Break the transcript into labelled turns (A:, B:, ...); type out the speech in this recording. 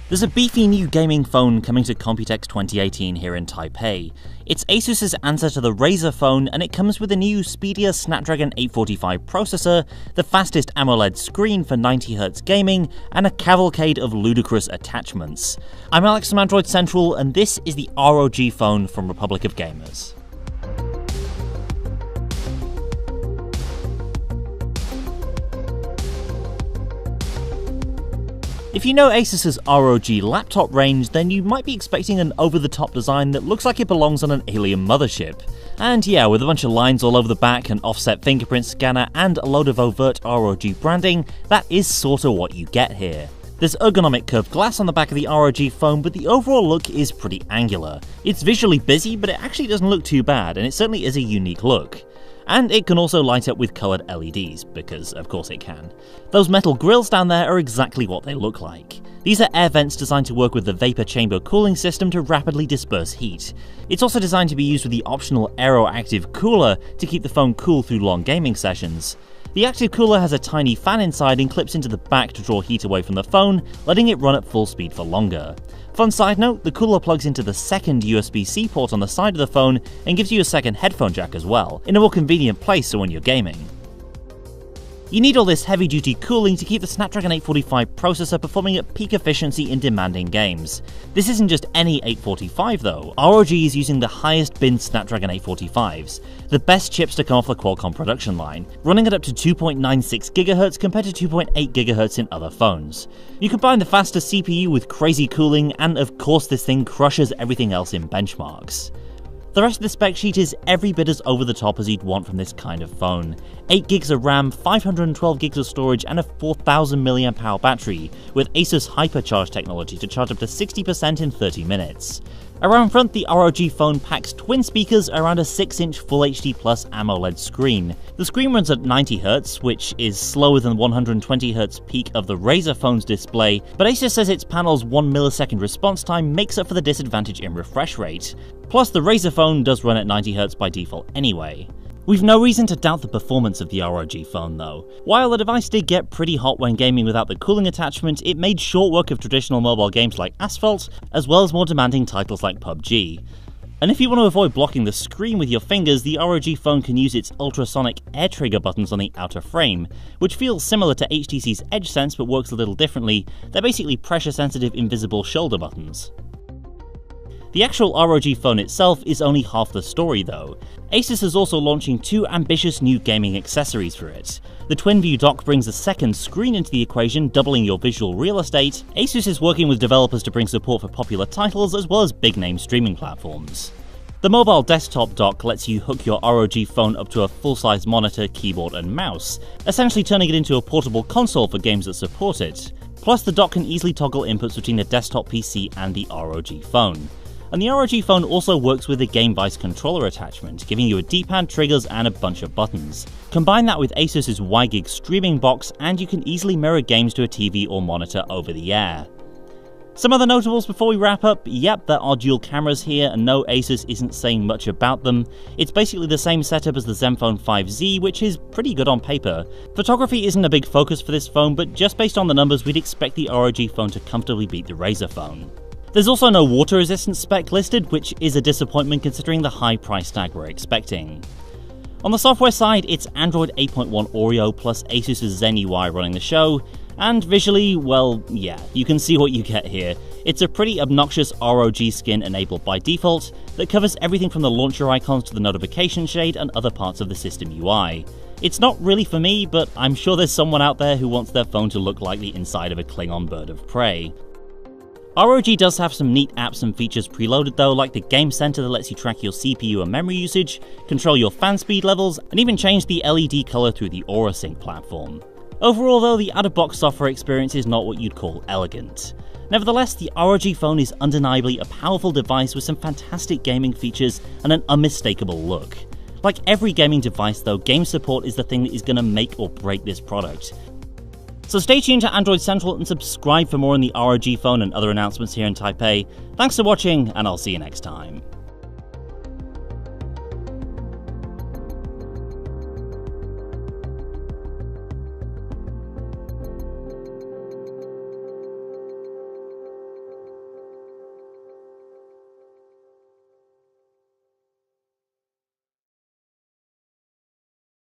A: There's a beefy new gaming phone coming to Computex 2018 here in Taipei. It's Asus's answer to the Razer phone, and it comes with a new, speedier Snapdragon 845 processor, the fastest AMOLED screen for 90Hz gaming, and a cavalcade of ludicrous attachments. I'm Alex from Android Central, and this is the ROG phone from Republic of Gamers. If you know Asus's ROG laptop range, then you might be expecting an over-the-top design that looks like it belongs on an alien mothership. And yeah, with a bunch of lines all over the back, an offset fingerprint scanner, and a load of overt ROG branding, that is sorta what you get here. There's ergonomic curved glass on the back of the ROG phone, but the overall look is pretty angular. It's visually busy, but it actually doesn't look too bad, and it certainly is a unique look. And it can also light up with coloured LEDs, because of course it can. Those metal grills down there are exactly what they look like. These are air vents designed to work with the vapor chamber cooling system to rapidly disperse heat. It's also designed to be used with the optional Aeroactive cooler to keep the phone cool through long gaming sessions. The active cooler has a tiny fan inside and clips into the back to draw heat away from the phone, letting it run at full speed for longer. Fun side note, the cooler plugs into the second USB-C port on the side of the phone and gives you a second headphone jack as well, in a more convenient place for when you're gaming. You need all this heavy-duty cooling to keep the Snapdragon 845 processor performing at peak efficiency in demanding games. This isn't just any 845 though. ROG is using the highest bin Snapdragon 845s, the best chips to come off the Qualcomm production line, running at up to 2.96 GHz compared to 2.8 GHz in other phones. You combine the faster CPU with crazy cooling, and of course this thing crushes everything else in benchmarks. The rest of the spec sheet is every bit as over the top as you'd want from this kind of phone. 8GB of RAM, 512GB of storage, and a 4000 mAh battery, with Asus Hypercharge technology to charge up to 60% in 30 minutes. Around front, the ROG phone packs twin speakers around a 6-inch Full HD Plus AMOLED screen. The screen runs at 90Hz, which is slower than 120Hz peak of the Razer phone's display, but Asus says its panel's 1 millisecond response time makes up for the disadvantage in refresh rate. Plus, the Razer phone does run at 90Hz by default anyway. We've no reason to doubt the performance of the ROG phone though. While the device did get pretty hot when gaming without the cooling attachment, it made short work of traditional mobile games like Asphalt, as well as more demanding titles like PUBG. And if you want to avoid blocking the screen with your fingers, the ROG phone can use its ultrasonic air trigger buttons on the outer frame, which feels similar to HTC's EdgeSense but works a little differently. They're basically pressure-sensitive invisible shoulder buttons. The actual ROG phone itself is only half the story though. Asus is also launching two ambitious new gaming accessories for it. The twin-view dock brings a second screen into the equation, doubling your visual real estate. Asus is working with developers to bring support for popular titles as well as big-name streaming platforms. The mobile desktop dock lets you hook your ROG phone up to a full-size monitor, keyboard and mouse, essentially turning it into a portable console for games that support it. Plus, the dock can easily toggle inputs between the desktop PC and the ROG phone. And the ROG phone also works with a Game Vice controller attachment, giving you a D-pad, triggers, and a bunch of buttons. Combine that with Asus's WiGig streaming box, and you can easily mirror games to a TV or monitor over the air. Some other notables before we wrap up. Yep, there are dual cameras here, and no, Asus isn't saying much about them. It's basically the same setup as the Zenfone 5Z, which is pretty good on paper. Photography isn't a big focus for this phone, but just based on the numbers, we'd expect the ROG phone to comfortably beat the Razer phone. There's also no water resistance spec listed, which is a disappointment considering the high price tag we're expecting. On the software side, it's Android 8.1 Oreo plus Asus's Zen UI running the show, and visually, well, yeah, you can see what you get here. It's a pretty obnoxious ROG skin enabled by default that covers everything from the launcher icons to the notification shade and other parts of the system UI. It's not really for me, but I'm sure there's someone out there who wants their phone to look like the inside of a Klingon bird of prey. ROG does have some neat apps and features preloaded though, like the Game Center that lets you track your CPU and memory usage, control your fan speed levels, and even change the LED color through the Aura Sync platform. Overall though, the out-of-box software experience is not what you'd call elegant. Nevertheless, the ROG phone is undeniably a powerful device with some fantastic gaming features and an unmistakable look. Like every gaming device though, game support is the thing that is going to make or break this product. So stay tuned to Android Central and subscribe for more on the ROG phone and other announcements here in Taipei. Thanks for watching, and I'll see you next time.